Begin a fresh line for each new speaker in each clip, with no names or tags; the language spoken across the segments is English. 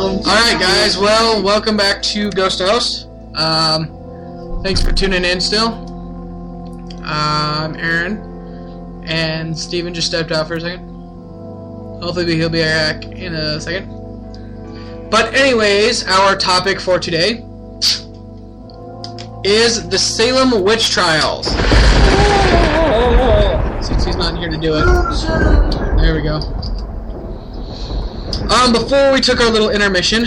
Alright guys, well, welcome back to Ghost House. Thanks for tuning in still. I'm Aaron, and Steven just stepped out for a second. Hopefully he'll be back in a second. But anyways, our topic for today is the Salem witch trials. Since he's not here to do it. There we go. Before we took our little intermission,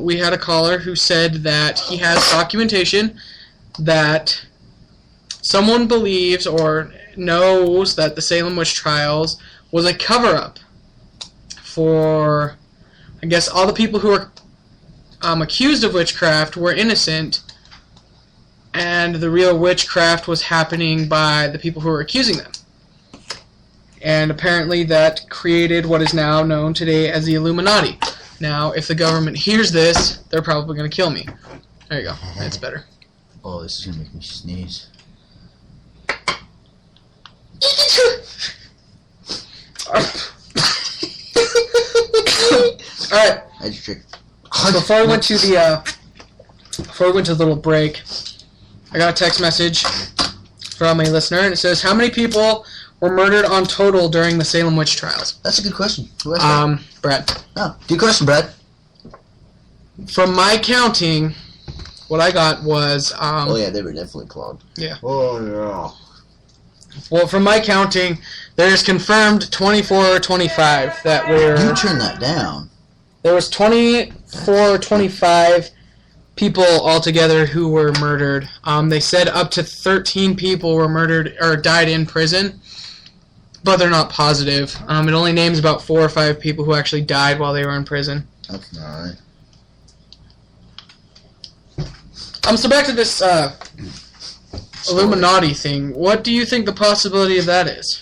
we had a caller who said that he has documentation that someone believes or knows that the Salem witch trials was a cover-up for, I guess, all the people who were accused of witchcraft were innocent, and the real witchcraft was happening by the people who were accusing them. And apparently that created what is now known today as the Illuminati. Now, if the government hears this, they're probably going to kill me. There you go. That's better.
Oh, this is going to make me sneeze.
Alright.
That's your trick.
Before we went to the little break, I got a text message from a listener, and it says, "How many people were murdered on total during the Salem witch trials?"
That's a good question. Who asked that?
Brad.
Oh, good question, Brad.
From my counting, what I got was
oh yeah, they were definitely clogged.
Yeah.
Oh yeah.
Well, from my counting, there's confirmed 24 or 25 that were...
You turned that down.
There was 24 or 25 people altogether who were murdered. They said up to 13 people were murdered or died in prison, but they're not positive. It only names about 4 or 5 people who actually died while they were in prison.
That's alright.
So back to this Illuminati thing. What do you think the possibility of that is?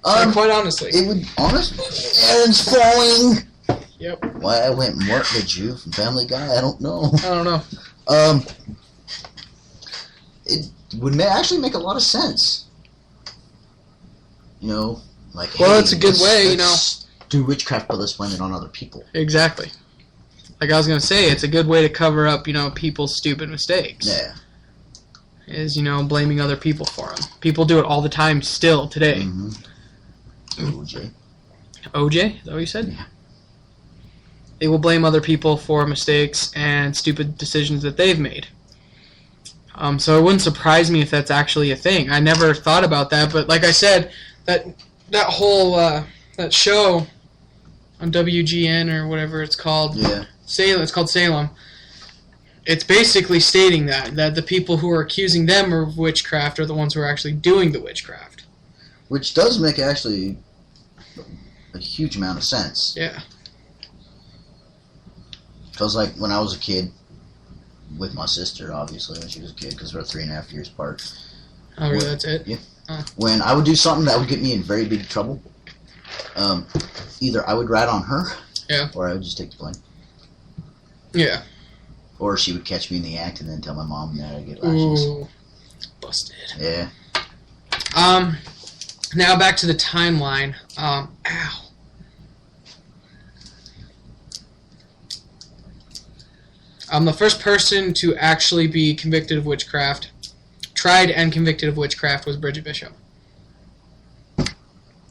Quite honestly.
It would honestly. Aaron's falling.
Yep.
Why I went and worked with you from Family Guy, I don't know.
I don't know.
It would actually make a lot of sense. You know, like,
well,
hey,
it's a good way, you know.
Do witchcraft, but let's blame it on other people.
Exactly. Like I was going to say, it's a good way to cover up, people's stupid mistakes.
Yeah.
Is, blaming other people for them. People do it all the time still today.
Mm-hmm. OJ?
OJ? Is that what you said?
Yeah.
They will blame other people for mistakes and stupid decisions that they've made. So it wouldn't surprise me if that's actually a thing. I never thought about that, but like I said, that whole that show on WGN or whatever it's called,
yeah,
Salem. It's called Salem. It's basically stating that the people who are accusing them of witchcraft are the ones who are actually doing the witchcraft.
Which does make actually a huge amount of sense.
Yeah.
Because, like, when I was a kid, with my sister, obviously, when she was a kid, because we're 3.5 years apart.
Oh, really? That's it?
Yeah. When I would do something that would get me in very big trouble, either I would rat on her,
yeah,
or I would just take the blame.
Yeah.
Or she would catch me in the act and then tell my mom that I'd get lashes.
Ooh. Busted.
Yeah.
Now back to the timeline. Ow. The first person to actually be convicted of witchcraft, tried and convicted of witchcraft, was Bridget Bishop.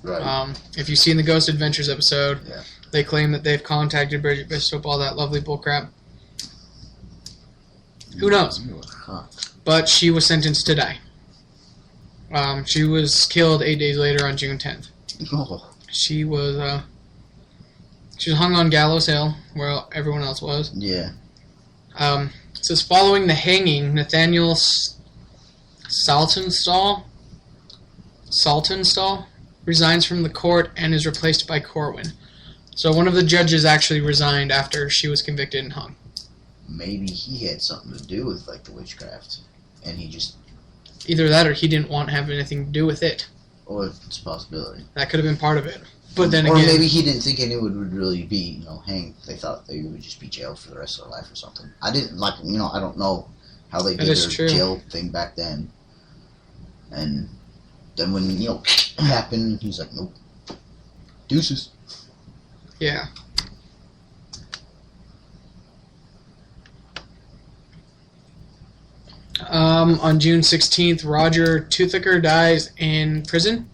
Right.
If you've seen the Ghost Adventures episode,
yeah,
they claim that they've contacted Bridget Bishop, all that lovely bullcrap. Who knows?
Huh.
But she was sentenced to die. She was killed 8 days later on June 10th.
Oh.
She was hung on Gallows Hill, where everyone else was.
Yeah.
It says, following the hanging, Nathaniel Saltonstall resigns from the court and is replaced by Corwin. So one of the judges actually resigned after she was convicted and hung.
Maybe he had something to do with, like, the witchcraft, and he just...
Either that or he didn't want to have anything to do with it.
Or it's a possibility.
That could have been part of it. But then
or
again...
maybe he didn't think anyone would really be, hanged. They thought they would just be jailed for the rest of their life or something. I didn't, I don't know how they did their
true.
jail thing back then. And then when, it happened, he's like, nope. Deuces.
Yeah. On June 16th, Roger Toothaker dies in prison.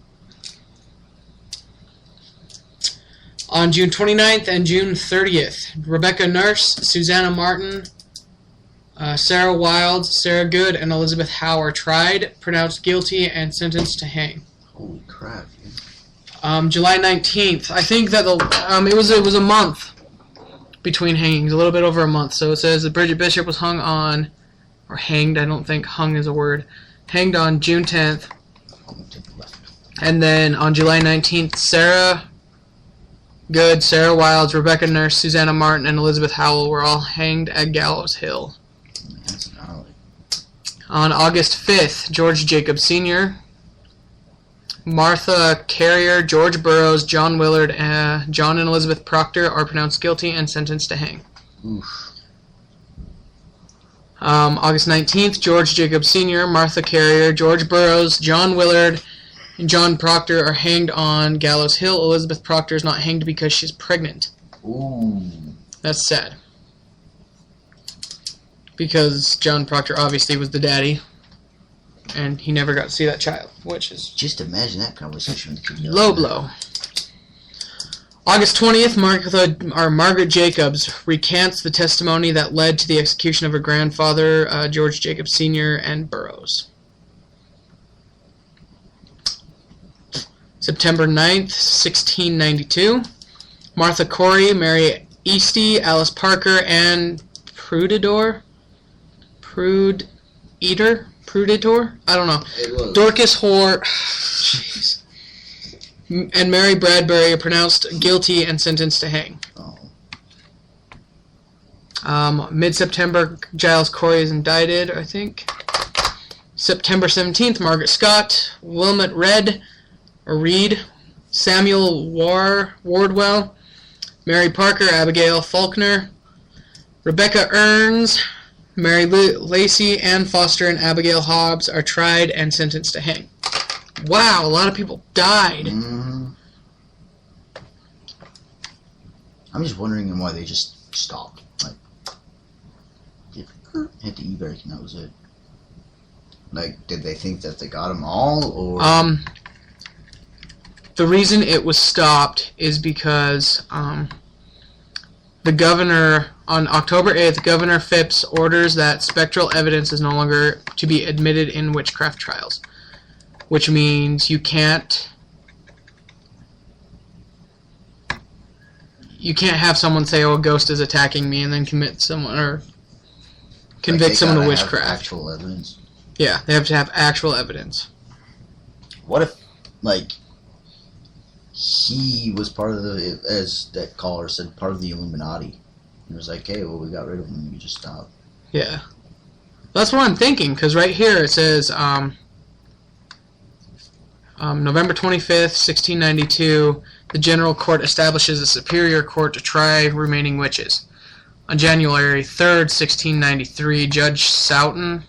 On June 29th and June 30th, Rebecca Nurse, Susanna Martin, Sarah Wild, Sarah Good, and Elizabeth Howe are tried, pronounced guilty, and sentenced to hang.
Holy crap, dude.
July 19th. I think that it was a month between hangings, a little bit over a month. So it says that Bridget Bishop was hung on, or hanged, I don't think hung is a word, hanged on June 10th. And then on July 19th, Sarah Good, Sarah Wilds, Rebecca Nurse, Susanna Martin, and Elizabeth Howell were all hanged at Gallows Hill.
That's gnarly.
On August 5th, George Jacob Sr., Martha Carrier, George Burroughs, John Willard, John and Elizabeth Proctor are pronounced guilty and sentenced to hang.
Oof.
August 19th, George Jacob Sr., Martha Carrier, George Burroughs, John Willard, and John Proctor are hanged on Gallows Hill. Elizabeth Proctor is not hanged because she's pregnant.
Ooh.
That's sad. Because John Proctor obviously was the daddy, and he never got to see that child, which is...
Just imagine that conversation with the kid.
Low blow. August 20th, Margaret Jacobs recants the testimony that led to the execution of her grandfather, George Jacobs Sr. and Burroughs. September 9th, 1692, Martha Corey, Mary Easty, Alice Parker, and Pruditor? I don't know. Dorcas Hoare, jeez, and Mary Bradbury are pronounced guilty and sentenced to hang. Mid-September, Giles Corey is indicted, I think. September 17th, Margaret Scott, Wilmot Reed, Samuel Wardwell, Mary Parker, Abigail Faulkner, Rebecca Earns, Mary Lacey, Ann Foster, and Abigail Hobbs are tried and sentenced to hang. Wow, a lot of people died.
Mm-hmm. I'm just wondering why they just stopped. Like, hit the e-brake and that was it. Like, did they think that they got them all, or...?
The reason it was stopped is because the governor, on October 8th, Governor Phipps orders that spectral evidence is no longer to be admitted in witchcraft trials, which means you can't have someone say, "Oh, a ghost is attacking me," and then convict someone of witchcraft.
Actual evidence.
Yeah, they have to have actual evidence.
What if, like, he was part of the, as that caller said, part of the Illuminati? He was like, "Hey, well, we got rid of him. You just stop."
Yeah, that's what I'm thinking. Because right here it says November 25th, 1692, the General Court establishes a superior court to try remaining witches. On January 3rd, 1693, Judge Soughton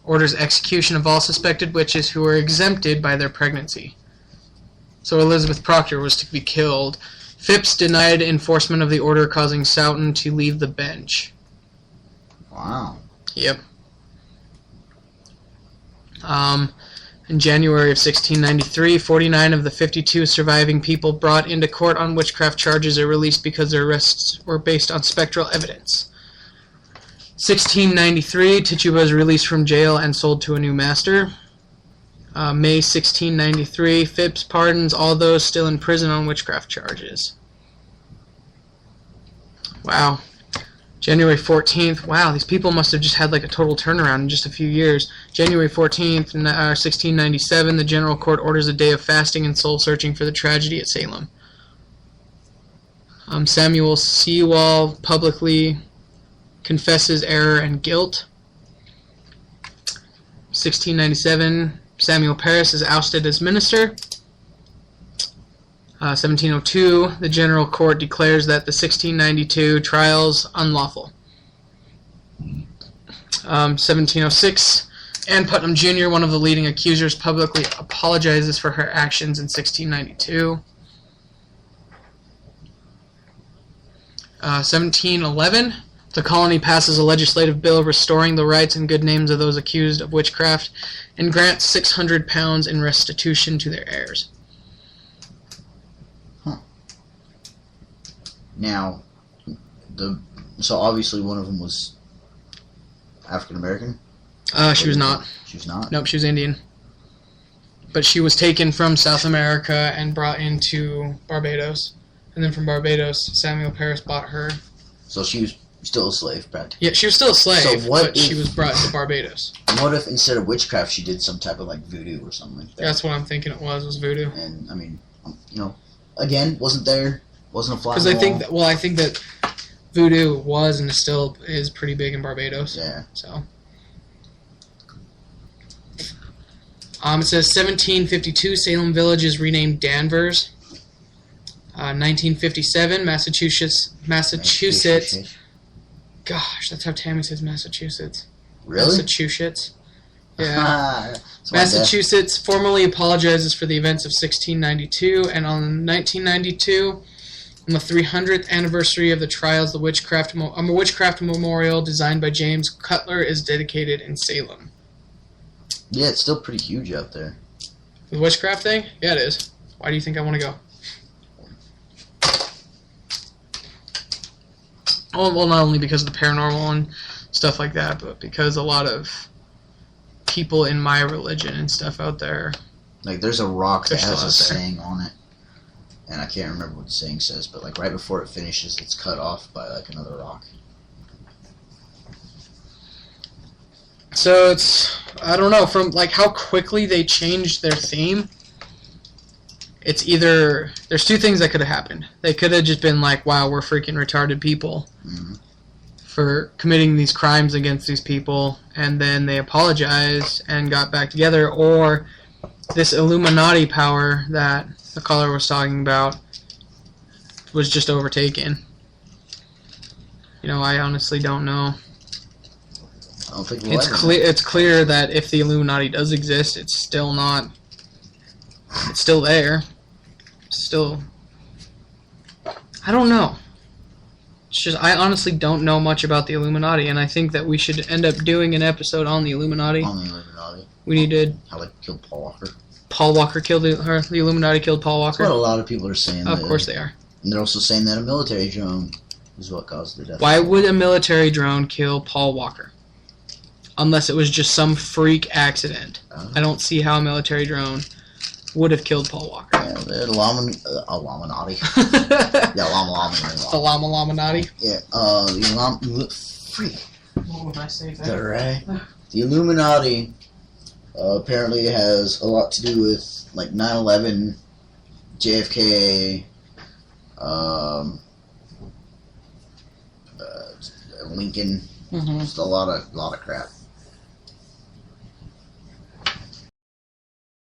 orders execution of all suspected witches who were exempted by their pregnancy. So Elizabeth Proctor was to be killed. Phipps denied enforcement of the order, causing Soughton to leave the bench.
Wow.
Yep. In January of 1693, 49 of the 52 surviving people brought into court on witchcraft charges are released because their arrests were based on spectral evidence. 1693, Tituba is released from jail and sold to a new master. May 1693, Phipps pardons all those still in prison on witchcraft charges. Wow. January 14th, wow, these people must have just had like a total turnaround in just a few years. January 14th, 1697, the General Court orders a day of fasting and soul searching for the tragedy at Salem. Samuel Sewall publicly confesses error and guilt. 1697, Samuel Parris is ousted as minister. 1702, the General Court declares that the 1692 trials unlawful. 1706, Ann Putnam Jr., one of the leading accusers, publicly apologizes for her actions in 1692. 1711, the colony passes a legislative bill restoring the rights and good names of those accused of witchcraft and grants £600 in restitution to their heirs.
Now, so obviously one of them was African American?
She was not.
She was not?
Nope, she was Indian. But she was taken from South America and brought into Barbados. And then from Barbados, Samuel Parris bought her.
So she was still a slave, practically?
Yeah, she was still a slave,
so what
but
if,
she was brought to Barbados.
What if instead of witchcraft she did some type of like voodoo or something like that?
That's what I'm thinking it was voodoo.
And, I mean, again, wasn't a fly
Because I think that voodoo was and still is pretty big in Barbados.
Yeah.
So. It says 1752, Salem Village is renamed Danvers. 1957, Massachusetts. Gosh, that's how Tammy says Massachusetts.
Really?
Massachusetts. Yeah. Massachusetts formally apologizes for the events of 1692, and on 1992, on the 300th anniversary of the trials, a witchcraft memorial designed by James Cutler is dedicated in Salem.
Yeah, it's still pretty huge out there.
The witchcraft thing? Yeah, it is. Why do you think I want to go? Oh, well, not only because of the paranormal and stuff like that, but because a lot of people in my religion and stuff out there.
Like, there's a rock that has a saying on it, and I can't remember what the saying says, but like right before it finishes, it's cut off by like another rock.
So it's, I don't know, from like how quickly they changed their theme, it's either, there's two things that could have happened. They could have just been like, wow, we're freaking retarded people for committing these crimes against these people, and then they apologized and got back together, or this Illuminati power that the caller was talking about was just overtaken. I honestly don't know.
I don't think
it's clear that if the Illuminati does exist, it's still not. It's still there. It's still. I don't know. It's just I honestly don't know much about the Illuminati, and I think that we should end up doing an episode on the Illuminati.
On the Illuminati.
We need to.
How it killed Paul Walker.
Paul Walker killed the Illuminati killed Paul Walker.
That's what a lot of people are saying.
Of course they are.
And they're also saying that a military drone is what caused the death.
Why would a military drone kill Paul Walker? Unless it was just some freak accident. I don't see how a military drone would have killed Paul Walker.
Yeah, the Illuminati.
The Illuminati.
Yeah, freak.
What would I say there?
Right. The Illuminati apparently has a lot to do with like 9/11, JFK, Lincoln. Just a lot of crap.